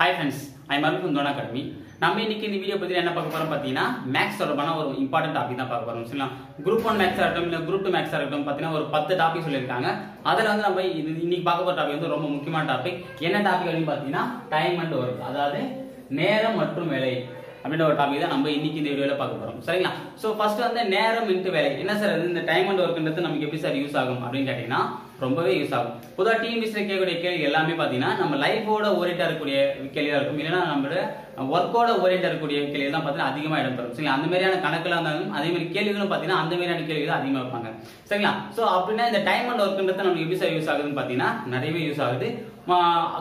Hi friends, I am Arun from Dona Academy. நம்ம இன்னைக்கு இந்த வீடியோ பத்தி என்ன பார்க்க போறோம் பாத்தீங்கன்னா மேக்ஸ் தொடர்பான ஒரு இம்பார்ட்டன்ட் டாபிக் தான் பார்க்க போறோம். சரிங்களா? குரூப் 1 மேக்ஸ் ஆகட்டும் இல்ல குரூப் 2 மேக்ஸ் ஆகட்டும் பாத்தீங்கன்னா ஒரு 10 டாபிக் சொல்லிருக்காங்க. அதுல வந்து நம்ம இன்னைக்கு பார்க்க போற டாபிக் வந்து ரொம்ப முக்கியமான டாபிக். என்ன டாபிக் அப்படின்னு பாத்தீங்கன்னா டைம் அண்ட் ஒர்க், அதாவது நேரம் மற்றும் வேலை அப்படின்ற ஒரு டாபிக் தான் நம்ம இன்னைக்கு இந்த வீடியோல பார்க்க போறோம். சரிங்களா? சோ ஃபர்ஸ்ட் வந்து நேரம் இன்டு வேலை. என்ன சார் இந்த டைம் அண்ட் ஒர்க்ன்றது நமக்கு எப்படி சார் யூஸ் ஆகும் அப்படின்னு கேட்டீங்கன்னா ரொம்பவே யூஸ் ஆகும். பொதுவா டிஎன்பிஎஸ்சில கேட்கக்கூடிய கேள்வி எல்லாமே பாத்தீங்கன்னா நம்ம லைஃபோட ஓரியண்டா இருக்கக்கூடிய கேள்வியா இருக்கும், இல்லைன்னா நம்மளோட ஒர்க்கோட ஓரியண்டா இருக்கக்கூடிய கேள்வி தான் பாத்தீங்கன்னா அதிகமா இடம்பெறும். சரிங்களா? அந்த மாதிரியான கணக்குல இருந்தாலும் அதே மாதிரி கேள்விகளும் பாத்தீங்கன்னா அந்த மாதிரியான கேள்வி தான் அதிகமா வைப்பாங்க. சரிங்களா? சோ அப்படின்னா இந்த டைம் அண்ட் ஒர்க்ன்றது நமக்கு எப்படி சார் யூஸ் ஆகுதுன்னு பாத்தீங்கன்னா நிறையவே யூஸ் ஆகுது.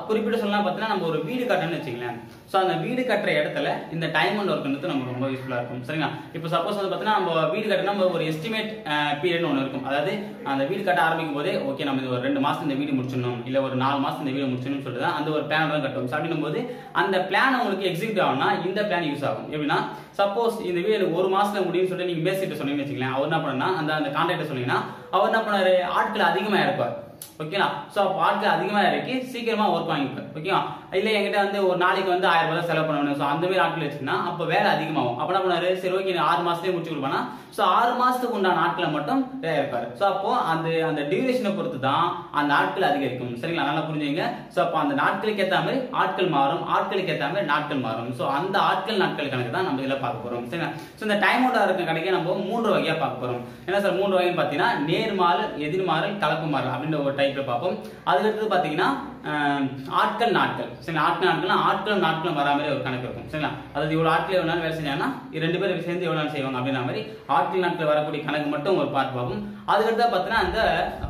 குறிப்பிட்டு சொல்லலாம் பாத்தீங்கன்னா நம்ம ஒரு வீடு கட்டணும்னு வச்சுக்கலாம். சோ அந்த வீடு கட்டுற இடத்துல இந்த டைம் அண்ட் ஒர்க்ன்றது நமக்கு ரொம்ப யூஸ்ஃபுல்லா இருக்கும். சரிங்களா? இப்போ சப்போஸ் வந்து பாத்தீங்கன்னா நம்ம வீடு கட்டணும் ஒரு எஸ்டிமேட் பீரியட் ஒன்று இருக்கும். அதாவது அந்த வீடு கட்ட ஆரம்பிக்கும் போதே ஓகே நம்ம இது ஒரு 2 மாசம் இந்த வீடு முடிச்சிடணும், இல்ல ஒரு 4 மாசம் இந்த வீடு முடிச்சிடணும் சொல்லிட்டு அந்த ஒரு பிளான் தான் கட்டுவோம். அப்படின்னும் போது அந்த பிளான் உங்களுக்கு எக்ஸிக்யூட் ஆகும்னா இந்த பிளான் யூஸ் ஆகும். எப்படின்னா சப்போஸ் இந்த வீடு 1 மாசத்துல முடியும்னு சொல்லிட்டு நீங்க மேஸ்திரிட்ட சொன்னீங்கன்னு வச்சுக்கலாம். அவர் என்ன பண்ணா அந்த கான்ட்ராக்டர் சொன்னீங்கன்னா அவர் என்ன பண்ணாரு, ஆட்கள் அதிகமா இருப்பார். ஓகேங்களா? சோ ஆட்கள் அதிகமா இறக்கி சீக்கிரமா ஒர்க் வாங்கிப்பார். ஓகேவா? இல்ல என்கிட்ட வந்து ஒரு நாளைக்கு வந்து 1000 ரூபாய் செலவு பண்ணணும், சோ அந்த மாதிரி ஆட்கள் வச்சுன்னா அப்ப வேலை அதிகமாகும். அப்ப என்ன பண்ணாரு, சரி ஓகே 6 மாசத்துலயே முடிச்சு கொடுப்பானா, சோ 6 மாசத்துக்கு உண்டான ஆட்களை மட்டும் இருப்பாரு. சோ அப்போ அந்த டியூரேஷனை பொறுத்து தான் அந்த ஆட்கள் அதிகரிக்கும். சரிங்களா? நல்லா புரிஞ்சுங்க. சோ அப்ப அந்த நாட்களுக்கு ஏற்ற மாதிரி ஆட்கள் மாறும், ஆட்களுக்கு ஏற்ற மாதிரி நாட்கள் மாறும். சோ அந்த நாட்கள் கணக்கு தான் நம்ம இதுல பார்க்க போறோம். சரிங்களா? சோ இந்த டைம் அவுட் இருக்க கணக்கை நம்ம 3 வகையா பார்க்க போறோம். என்ன சார் 3 வகைன்னு பாத்தீங்கன்னா நேர்மாறல், எதிர்மாறல், கலப்பு மாறல் அப்படின்ற ஒரு டைப்ல பார்ப்போம். அதுக்கடுத்து பாத்தீங்கன்னா ஆட்கள் நாட்கள். சரிங்களா? ஆட்களும் நாட்களும் வரா மாதிரி ஒரு கணக்கு இருக்கும். சரிங்களா? அதாவது இவ்வளவு ஆட்கள் எவ்வளவு நாள் வேலை செஞ்சாங்கன்னா 2 பேரும் சேர்ந்து எவ்வளவு நாள் செய்வாங்க அப்படின்ற மாதிரி ஆட்கள் நாட்கள் வரக்கூடிய கணக்கு மட்டும் ஒரு பார்ட் பார்ப்போம். அதுக்கடுத்து பாத்தீங்கன்னா அந்த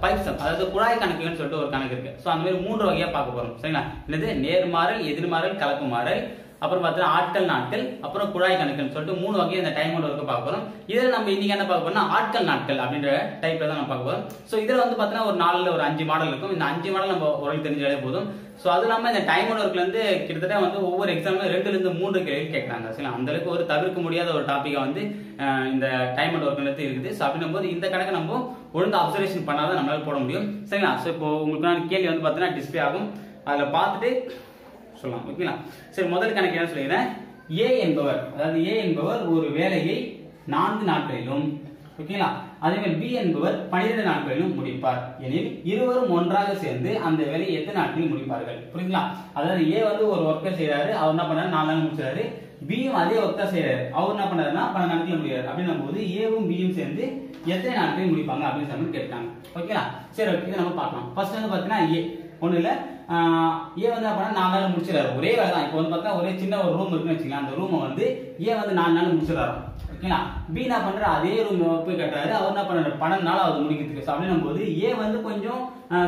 பைப்சம், அதாவது குழாய் கணக்குன்னு சொல்லிட்டு ஒரு கணக்கு இருக்கு. சோ அந்த மாதிரி 3 வகையா பார்க்க போறோம். சரிங்களா? என்னது நேர்மாறல், எதிர்மாறல், கலப்பு மாறல், அப்புறம் பார்த்தீங்கன்னா ஆட்கள் நாட்கள், அப்புறம் குழாய் கணக்குன்னு சொல்லிட்டு 3 வகையை இந்த டைம் அவுட் ஒர்க்க பார்க்க போறோம். இதுல நம்ம இன்னைக்கு என்ன பார்க்க போறோம்னா ஆட்கள் நாட்கள் அப்படின்ற டைப்ல தான் நம்ம பார்க்க போறோம். சோ இதுல வந்து பாத்தீங்கன்னா ஒரு 4 ஒரு 5 மாடல் இருக்கும். இந்த 5 மாடல் நம்ம ஓரளவு தெரிஞ்சாலே போதும். சோ அது இல்லாம இந்த டைம் அவுட் ஒர்க்ல இருந்து கிட்டத்தட்ட வந்து ஒவ்வொரு எக்ஸாம்ல 2 ல இருந்து 3 கேள்வி கேட்கறாங்க. சரி, அந்த அளவுக்கு ஒரு தவிர்க்க முடியாத ஒரு டாபிக்கா வந்து இந்த டைம் அவுட் ஒர்க்ன்றது இருக்குது. சோ அப்படின்னும் போது இந்த கணக்கை நம்ம ஒழுங்கா அப்சர்வேஷன் பண்ணாதான் நம்மளால போட முடியும். சரிங்களா? சோ இப்போ உங்களுக்கு கேள்வி வந்து பாத்தீங்கன்னா டிஸ்பிளே ஆகும், அதுல பார்த்துட்டு சொல்லலாம். ஓகேங்களா? சரி, முதல் கணக்கு என்ன சொல்லிடுறேன். ஏ என்பவர் ஒரு வேலையை 4 நாட்களிலும், ஓகேங்களா, அதே மாதிரி பி என்பவர் 12 நாட்களிலும் முடிப்பார் எனில் இருவரும் ஒன்றாக சேர்ந்து அந்த வேலையை எத்தனை நாட்களில் முடிப்பார்கள்? புரியுங்களா? அதாவது ஏ வந்து ஒரு ஒர்க்கர் செய்யறாரு, அவர் என்ன பண்ணாரு 4 நாள் முடிச்சாரு. பியும் அதே ஒர்க் தான் செய்யறாரு, அவர் என்ன பண்ணாருன்னா 12 நாட்கள் முடியாது. அப்படின்னும் போது ஏவும் பியும் சேர்ந்து எத்தனை நாட்களில் முடிப்பாங்க அப்படின்னு சொல்லி கேட்டாங்க. ஓகேங்களா? சரி, ஓகே, இதை நம்ம பார்க்கலாம். ஃபர்ஸ்ட் வந்து பாத்தீங்கன்னா ஏ ஒண்ணு இல்ல, ஏ வந்து அப்ப 4 நாள் முடிச்சிடாரு, ஒரே வேலை தான். இப்போ வந்து பார்த்தா ஒரே சின்ன ஒரு ரூம் இருக்குன்னு வச்சுக்கலாம், அந்த ரூமை வந்து ஏ வந்து 4 நாள் முடிச்சிடாரு. ஓகேங்களா? பி என்ன பண்ற அதே ரூம் போய் கட்டுறாரு, அவர் என்ன பண்றாரு 12 நாள் ஆகுது முடிக்கிறதுக்கு. அப்படின்னும் போது ஏ வந்து கொஞ்சம்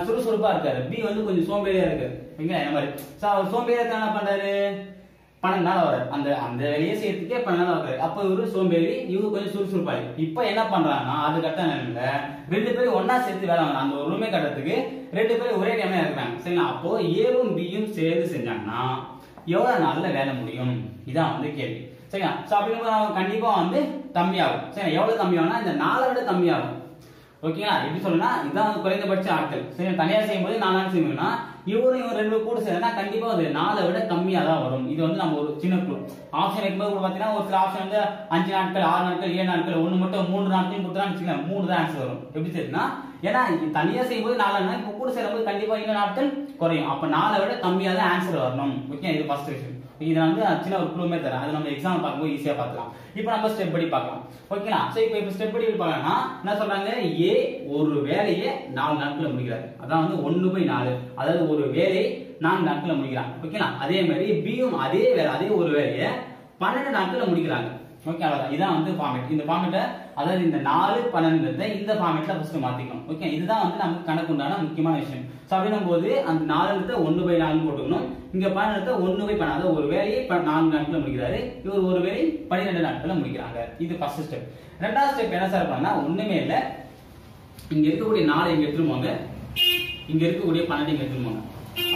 சுறுசுறுப்பா இருக்காரு, பி வந்து கொஞ்சம் சோம்பேறியா இருக்காரு. ஓகேங்களா? இந்த மாதிரி அவர் சோம்பேறியா இருக்க என்ன பண்றாரு 12 நாள் வராரு, அந்த வேலையை செய்யறதுக்கே 12 நாள் வராரு. அப்ப இவரு சோம்பேறி, இவரு கொஞ்சம் சுறுசுறுப்பாளி. இப்ப என்ன பண்றாங்கன்னா அது கட்ட நிலையில 2 பேரும் ஒன்னா சேர்த்து வேலை வாங்க, அந்த ஒரு ரூமே கட்டுறதுக்கு 2 பேரும் ஒரே டைம்ல இருக்கிறாங்க. சரிங்களா? அப்போ ஏவும் பியும் சேர்ந்து செஞ்சாங்கன்னா எவ்வளவு நாள்ல வேலை முடியும்? இதான் வந்து கேள்வி. சரிங்களா? சோ அப்படின்னு கண்டிப்பா வந்து கம்மியாகும். சரி, எவ்வளவு கம்மியாகும்னா இந்த 4 விட கம்மியாகும். ஓகேங்களா? எப்படி சொல்லணும்னா இதான் குறைந்தபட்ச ஆட்கள். சரி, தனியா செய்யும் போது 4 நாள் செய்யணும்னா இவரும் 2 கூட சேர்ந்தா கண்டிப்பா அது 4 விட கம்மியா தான் வரும். இது வந்து நம்ம ஒரு சின்ன குழு ஆப்ஷன் வைக்கும்போது கூட பாத்தீங்கன்னா ஒரு சில ஆப்ஷன் வந்து 5 நாட்கள், 6 நாட்கள், 7 நாட்கள், ஒண்ணு மட்டும் 3 நாட்கள் கொடுத்தான்னு வச்சுக்கலாம், 3 தான் ஆன்சர் வரும். எப்படி சரின்னா ஏன்னா தனியா செய்யும்போது 4 நாள், இப்போ கூட சேரும்போது கண்டிப்பா இன்னும் நாட்கள் குறையும். அப்ப 4 விட கம்மியா தான் ஆன்சர் வரணும். ஓகே, இது ஃபர்ஸ்ட் விஷயம். இதை வந்து சின்ன ஒரு க்ளூமே தரேன், அது நம்ம எக்ஸாம் பார்க்கும்போது ஈஸியா பார்க்கலாம். இப்போ நம்ம ஸ்டெப் படி பார்க்கலாம். ஓகேங்களா? சோ இப்போ ஸ்டெப் படி பார்க்கலாம்னா என்ன சொல்றாங்க, ஏ ஒரு வேலையை 4 நாட்கள்ல முடிக்கிறாரு. அதான் வந்து 1/4, அதாவது ஒரு வேலையை 4 நாட்கள்ல முடிக்கிறாங்க. ஓகேங்களா? அதே மாதிரி பியும் அதே ஒரு வேலையை 12 நாட்கள்ல முடிக்கிறாங்க. ஓகே, அவ்வளவுதான். இதான் வந்து ஃபார்மேட். இந்த ஃபார்மேட்டை, அதாவது இந்த 4, 12 இந்த ஃபார்மேட்ல ஃபர்ஸ்ட் மாத்திக்கணும். ஓகே, இதுதான் வந்து நமக்கு கணக்கு உண்டான முக்கியமான விஷயம். சோ அப்படின்னும் போது அந்த 4 1/4 போட்டுக்கணும். இங்க 12 1/12, அதாவது ஒரு வேலையை 4 நாட்கள்ல முடிக்கிறாரு, இவர் ஒரு வேலையை 12 நாட்கள்ல முடிக்கிறாங்க. இது ஃபர்ஸ்ட் ஸ்டெப். ரெண்டாவது ஸ்டெப் என்ன சார் பண்ணா, ஒண்ணுமே இல்ல, இங்க இருக்கக்கூடிய 4 இங்க எடுத்துருவாங்க, இங்க இருக்கக்கூடிய 12 இங்க எடுத்துருவாங்க.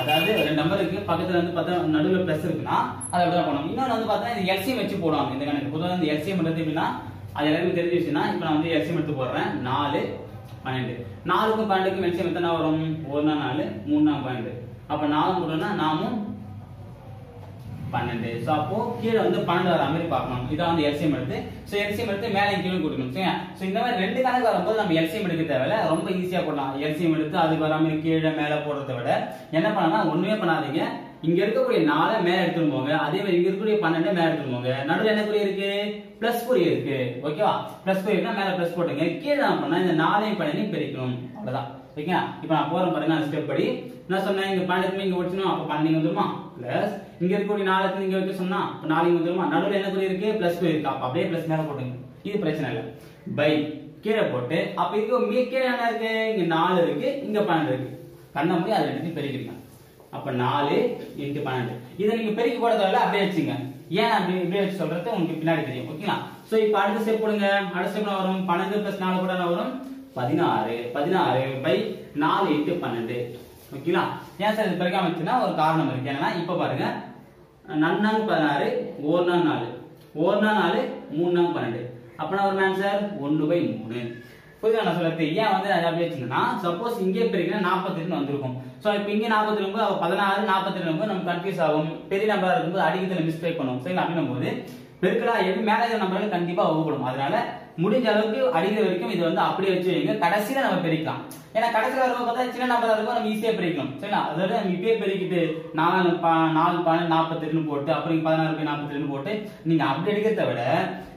அதாவது 2 நம்பருக்கு பக்கத்துல வந்து பார்த்தா நடுவுல பிளஸ் இருக்குன்னா அதை அப்படிதான் பண்ணணும். இன்னொன்று வந்து பார்த்தா இந்த எல்சிஎம் வச்சு போடுவாங்க இந்த கணக்கு. பொதுவாக இந்த எல்சிஎம் பண்றது எப்படின்னா அது எல்லாருமே தெரிஞ்சு வச்சுன்னா, இப்போ நான் வந்து எல்சிஎம் எடுத்து போடுறேன். 4 12, 4க்கும் 12க்கும் எல்சிஎம் எத்தனை வரும்? 1 4 3 12. அப்ப 4 போட்டோம்னா நாமும் 12. ஸோ அப்போ கீழே வந்து 12 வர மாதிரி பார்க்கணும். இதான் வந்து எல்சிஎம் எடுத்து ஸோ எல்சிஎம் எடுத்து மேலே கீழே கொடுக்கணும். சரியா? ஸோ இந்த மாதிரி ரெண்டு கணக்கு வரும்போது நம்ம எல்சிஎம் எடுக்க தேவையில்ல, ரொம்ப ஈஸியா போடலாம். எல்சிஎம் எடுத்து அதுக்கு வர மாதிரி கீழே மேலே போடுறத விட என்ன பண்ணலாம், ஒண்ணுமே பண்ணாதீங்க. இங்க இருக்கக்கூடிய 4 மேல எடுத்துட்டு போங்க, அதே மாதிரி இங்க இருக்கக்கூடிய 12 மேல எடுத்துட்டு போங்க. நடுவுல என்ன குறி இருக்கு, பிளஸ் குறி இருக்கு. ஓகேவா? பிளஸ் குறி இருக்குன்னா மேல பிளஸ் போட்டுங்க. கீழே என்ன பண்ணா இந்த 4ஐயும் 12ஐயும் பெருக்கணும். அவ்வளவுதான். ஓகேங்களா? இப்போ நான் போறேன் பாருங்க அந்த ஸ்டெப் படி. என்ன சொன்னேன், இங்க 12 இங்க ஒட்டணும், அப்ப 12 வந்துருமா? பிளஸ் இங்க இருக்கக்கூடிய 4 இங்க வைக்க சொன்னா அப்ப 4 வந்துருமா? நடுவுல என்ன குறி இருக்கு, பிளஸ் குறி இருக்கு. அப்ப அப்படியே பிளஸ் மேல போட்டுங்க, இது பிரச்சனை இல்ல. பை கீழே போட்டு அப்ப இதுக்கு கீழே என்ன இருக்கு, இங்க 4 இருக்கு, இங்க 12 இருக்கு. கண்ண முடியும் அதை எடுத்து பெருக்கிறீங்க. அப்ப 4 × 12. இதை நீங்க பெருக்கி போட தேவையில்ல, அப்படியே வச்சுங்க. ஏன் அப்படி இப்படியே வச்சு சொல்றது உங்களுக்கு பின்னாடி தெரியும். ஓகேங்களா? சோ இப்போ அடுத்த ஸ்டெப் போடுங்க. அடுத்த ஸ்டெப் என்ன வரும், 12 + 4 போட்டா என்ன வரும், 16. 16/4 × 12. ஓகேங்களா? ஏன் சார் இது பெருக்காம வச்சுன்னா ஒரு காரணம் இருக்கு. என்னன்னா இப்ப பாருங்க, நன்னாங் 16, ஓர்னாங் 4, ஓர்னாங் 4, மூணாங் 12. அப்பனா ஒரு ஆன்சர் 1/3. புரியுதா நான் சொல்றது? ஏன் வந்து அதை அப்படியே வச்சுங்கன்னா, சப்போஸ் இங்கே பெருக்கினா 42 வந்திருக்கும். சோ இப்போ இங்க 42 அப்ப 16 42 நமக்கு கன்ஃபியூஸ் ஆகும். பெரிய நம்பரா இருக்கும்போது அடிக்கிறதுல மிஸ்டேக் பண்ணுவோம். சரி, அப்படின்னும் போது பெருக்கலா எது மேலே நம்பர்கள் கண்டிப்பா வகுப்படும். அதனால முடிஞ்ச அளவுக்கு அடிக்கிற வரைக்கும் இது வந்து அப்படியே வச்சு வைங்க. கடைசியில நம்ம பெருக்கலாம். ஏன்னா கடைசியில வரும்போது பார்த்தா சின்ன நம்பரா இருக்கும், நம்ம ஈஸியா பெருக்கலாம். சரிங்களா? அதோட நம்ம இப்பயே பெருக்கிட்டு 4 4 42 போட்டு அப்புறம் 16/42 போட்டு நீங்க அப்படி எடுக்கிறத விட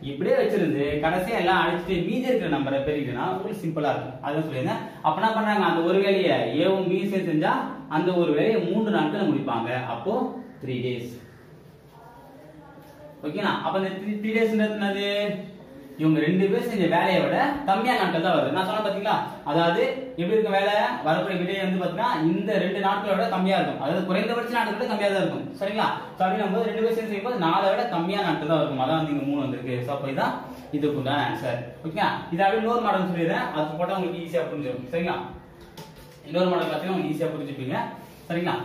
இப்படியே வச்சிருந்து கடைசியா எல்லாம் அடிச்சுட்டு மீதி இருக்கிற நம்பரை பெருக்கினா உங்களுக்கு சிம்பிளா இருக்கும். அதான் சொல்லுங்க. அப்ப என்ன பண்றாங்க, அந்த ஒரு வேலையை ஏவும் பி சேர்த்து செஞ்சா அந்த ஒரு வேலையை 3 நாட்கள் முடிப்பாங்க. அப்போ 3 days. ஓகேனா? அப்ப இந்த 3 days என்னது, இவங்க 2 பேர் செஞ்ச வேலையை விட கம்மியான நாட்கள் தான் வருது. நான் சொன்ன பாத்தீங்களா, அதாவது எப்படி இருக்க வேலை வரக்கூடிய விலை வந்து பாத்தீங்கன்னா இந்த 2 நாட்களோட கம்மியா இருக்கும். அதாவது குறைந்தபட்ச நாட்கள் விட கம்மியா தான் இருக்கும். சரிங்களா? சோ அப்படி நம்ம 2 பேர் சேர்ந்து செய்யும்போது 4 விட கம்மியான நாட்கள் தான் இருக்கும். அதான் வந்து இங்க 3 வந்திருக்கு. சோ அப்ப இதான் இதுக்குள்ள ஆன்சர். ஓகேங்களா? இது அப்படியே இன்னொரு மாடல் சொல்லிடுறேன், அது போட்டா உங்களுக்கு ஈஸியா புரிஞ்சிடும். சரிங்களா? இன்னொரு மாடல் பார்த்தீங்கன்னா உங்களுக்கு ஈஸியா புரிஞ்சுப்பீங்க. சரிங்களா?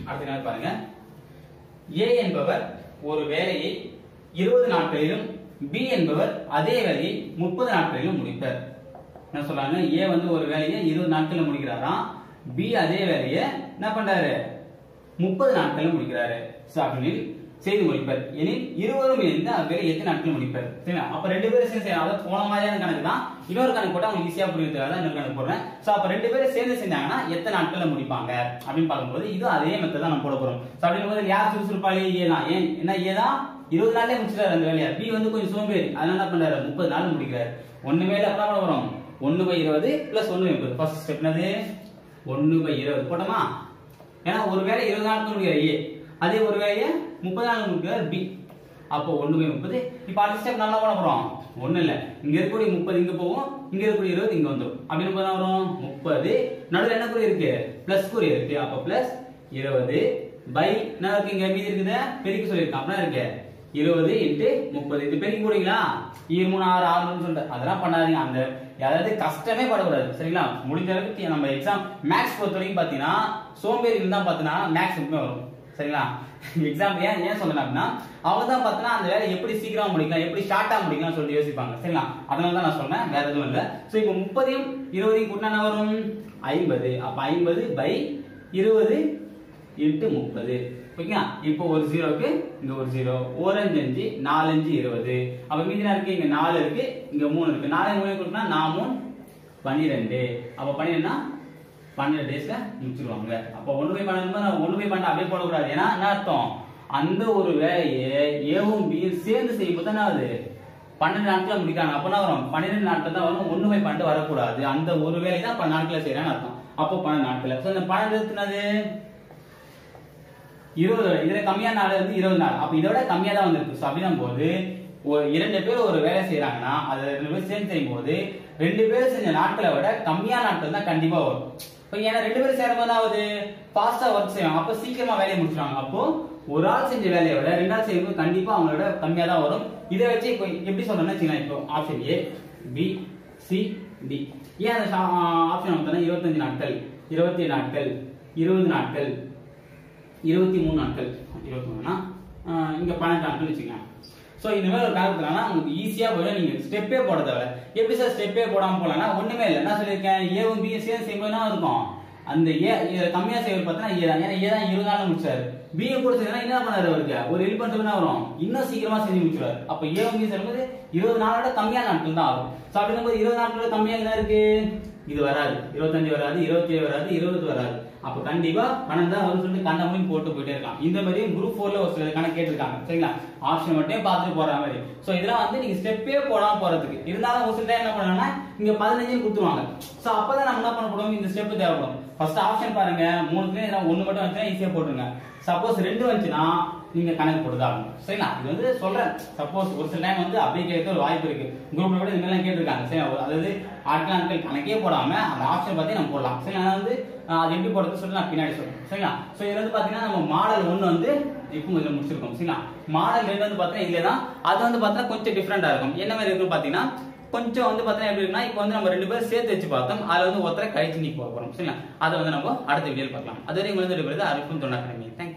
அடுத்த நாள் பாருங்க, A என்பவர் ஒரு வேலையை 20 நாட்களிலும் B என்பவர் அதே வேலையை 30 நாட்களிலும் முடிப்பார். என்ன சொல்றாங்க, A வந்து ஒரு வேலையை 20 நாட்களில் முடிக்கிறாராம், B அதே வேலையை என்ன பண்றாரு 30 நாட்களில் முடிக்கிறாரு. அப்படின்னு செய்து முடிப்பார். எனில் இருவரும் இணைந்து அவ்வேலை எத்தனை நாட்கள் முடிப்பார். சரிங்களா? அப்ப 2 பேரும் சேர்ந்து செய்யணும். அதாவது போன மாதிரியான கணக்கு தான், இன்னொரு கணக்கு போட்டா உங்களுக்கு ஈஸியா புரியுறதுக்காக தான் இன்னொரு கணக்கு போடுறேன். சோ அப்ப 2 பேரும் சேர்ந்து செஞ்சாங்கன்னா எத்தனை நாட்கள்ல முடிப்பாங்க அப்படின்னு பார்க்கும்போது இது அதே மெத்தட் தான் நம்ம போட போறோம். சோ அப்படிங்கும்போது யார் சுறுசுறுப்பாளி, ஏ தான். ஏன் என்ன, ஏ தான் 20 நாள்லயே முடிச்சிட்டாரு அந்த வேலையை. பி வந்து கொஞ்சம் சோம்பேறி, அதனால என்ன பண்றாரு 30 நாள் முடிக்கிறாரு. ஒண்ணு மேல அப்ப என்ன வரும், 1/20 + 1/30. ஃபர்ஸ்ட் ஸ்டெப் என்னது, 1/20 போட்டோமா? ஏன்னா ஒரு வேலை 20 நாட்கள் முடிக்கிற ஏ, அதே ஒரு வேலையை 30 நாள் முடிக்கிறார் பி. அப்போ 1/30. இப்ப அடுத்த ஸ்டெப் நம்ம என்ன பண்ண போறோம், ஒண்ணு இல்ல, இங்க இருக்கக்கூடிய 30 இங்க போகும், இங்க இருக்கக்கூடிய 20 இங்க வந்துரும். அப்படின்னு போதா வரும் 30. நடுவுல என்ன குறி இருக்கு, பிளஸ் குறி இருக்கு. அப்ப பிளஸ் 20 பை என்ன இருக்கு, இங்க மீதி இருக்குது பெருக்கி சொல்லிருக்கேன். அப்படின்னா இருக்கு 20 × 30. இது பெருக்கி போடுவீங்களா, 2 3 6 6 சொல்லிட்டு அதெல்லாம் பண்ணாதீங்க. அந்த அதாவது கஷ்டமே படக்கூடாது. சரிங்களா? முடிஞ்ச அளவுக்கு நம்ம எக்ஸாம் மேக்ஸ் பொறுத்த வரைக்கும் பாத்தீங்கன்னா சோம்பேறி இருந்தா பாத்தீங்கன்னா மேக்ஸ் எப்பவுமே வரும். சரிங்களா? எக்ஸாம் ஏன் சொல்றேன் அப்படின்னா அவங்க தான் பார்த்தா அந்த வேலை எப்படி சீக்கிரமா முடிக்கலாம், எப்படி ஷார்ட்டா முடிக்கலாம் சொல்லிட்டு யோசிப்பாங்க. சரிங்களா? அதனால தான் நான் சொன்னேன், வேற எதுவும் இல்ல. சோ இப்போ 30யும் 20யும் கூட்டினா என்ன வரும், 50. அப்ப 50/20 × 30. ஓகேங்களா? இப்போ ஒரு ஜீரோக்கு இங்க ஒரு ஜீரோ, 1 5 5 4 5 20. அப்ப மீதி என்ன இருக்கு, இங்க 4 இருக்கு, இங்க 3 இருக்கு. 4 3 கூட்டினா 4 3 12. அப்ப 12னா 12 டேஸ்ல முடிச்சிருவாங்க. அப்ப 1/12 அப்படியே போடக்கூடாது. ஏன்னா என்ன அர்த்தம், அந்த ஒரு வேலையை ஏவும் பியும் சேர்ந்து செய்யும்போது என்ன ஆகுது, 12 நாட்கள் முடிக்கிறாங்க. அப்ப என்ன வரும், 12 நாட்கள் தான் வரும், 1/12 வரக்கூடாது. அந்த ஒரு வேலை தான் 12 நாட்கள செய்யறான்னு அர்த்தம். அப்போ 12 நாட்கள். சோ இந்த 12 எடுத்துனது 20, இதுல கம்மியான நாள் வந்து 20 நாள். அப்ப இதோட கம்மியா தான் வந்திருக்கு. சோ அப்படின்னும் போது 2 பேர் ஒரு வேலை செய்யறாங்கன்னா அது 2 பேர் சேர்ந்து செய்யும் போது 2 பேர் செஞ்ச நாட்களை விட கம்மியான நாட்கள் தான் கண்டிப்பா வரும். ஏன்னா 2 பேரும் சேரும்போது ஆகுது ஃபாஸ்டா ஒர்க் செய்வாங்க, அப்ப சீக்கிரமா வேலையை முடிச்சிருவாங்க. அப்போ ஒரு ஆள் செஞ்ச வேலையை விட 2 ஆள் செய்யும்போது கண்டிப்பா அவங்களோட கம்மியா தான் வரும். இதை வச்சு இப்போ எப்படி சொல்றேன்னு வச்சுக்கலாம், இப்போ option A B C D. ஏன் அந்த ஆப்ஷன் வந்து 25 நாட்கள், 27 நாட்கள், 20 நாட்கள், 23 நாட்கள், 23னா இங்க 12 நாட்கள் வச்சுக்கோங்க. சோ இந்த மாதிரி ஒரு காலத்துலனா உங்களுக்கு ஈஸியா போயிடும். நீங்க ஸ்டெப்பே போட தேவை. எப்படி சார் ஸ்டெப்பே போடாம போலனா ஒண்ணுமே இல்ல. என்ன சொல்லிருக்கேன், ஏவும் பி சேர்ந்து செய்யும்போது என்ன இருக்கும், அந்த ஏ கம்மியா செய்வது பார்த்தா ஏ தான். ஏன்னா ஏ தான் 20 நாள் முடிச்சாரு. பி கூட செய்யறா என்ன பண்ணாரு, அவருக்கு ஒரு ஹெல்ப் பண்ணிட்டு என்ன வரும், இன்னும் சீக்கிரமா செஞ்சு முடிச்சிருவாரு. அப்ப ஏவும் பி செய்யும்போது 20 நாளோட கம்மியான நாட்கள் தான் ஆகும். சோ அப்படிங்கும்போது 20 நாட்களோட கம்மியா என்ன இருக்கு, இது வராது, 25 வராது, 27 வராது, 20 வராது. அப்ப கண்டிப்பா 12 தான் வரும்னு சொல்லிட்டு கண்டமணியும் போட்டு போயிட்டே இருக்கலாம். இந்த மாதிரி குரூப் 4ல ஒரு சில கணக்கு கேட்டிருக்காங்க சரிங்களா, ஆப்ஷன் மட்டும் பார்த்துட்டு போற மாதிரி. சோ இதெல்லாம் வந்து நீங்க ஸ்டெப்பே போடாம போறதுக்கு. இருந்தாலும் ஒரு சில டைம் என்ன பண்ணுவாங்கன்னா இங்க 15 கொடுத்துருவாங்க. சோ அப்பதான் நம்ம என்ன பண்ண போறோம், இந்த ஸ்டெப் தேவைப்படும். ஃபர்ஸ்ட் ஆப்ஷன் பாருங்க, 3க்கு ஏதாவது ஒண்ணு மட்டும் வந்துச்சுன்னா ஈஸியா போட்டுருங்க. சப்போஸ் 2 வந்துச்சுன்னா நீங்க கணக்கு போட்டுதான் சரிங்களா. இது வந்து சொல்றேன், சப்போஸ் ஒரு சில டைம் வந்து அப்படியே கேட்க ஒரு வாய்ப்பு இருக்கு. குரூப்ல கூட இந்த மாதிரி கேட்டிருக்காங்க சரி. அதாவது ஆட்கள் கணக்கே போடாம அந்த ஆப்ஷன் பார்த்து நம்ம போடலாம் சரி. நான் வந்து அது எப்படி போடுறது சொல்லிட்டு நான் பின்னாடி சொல்றேன் சரிங்களா. சோ இதுல வந்து பாத்தீங்கன்னா நம்ம மாடல் 1 வந்து இப்போ இதுல முடிச்சிருக்கோம் சரிங்களா. மாடல் 2 வந்து பாத்தீங்கன்னா இல்லதான், அது வந்து பாத்தீங்கன்னா கொஞ்சம் டிஃபரெண்டா இருக்கும். என்ன மாதிரி இருக்குன்னு பாத்தீங்கன்னா கொஞ்சம் வந்து பாத்தீங்கன்னா எப்படி இருக்குன்னா, இப்போ வந்து நம்ம 2 பேரும் சேர்த்து வச்சு பார்த்தோம். அதுல வந்து ஒருத்தரை கழிச்சு நீ போக போறோம் சரிங்களா. அதை வந்து நம்ம அடுத்த வீடியோல பார்க்கலாம். அதுவரை உங்களுக்கு அரிப்பும் தொண்டா. தேங்க்யூ.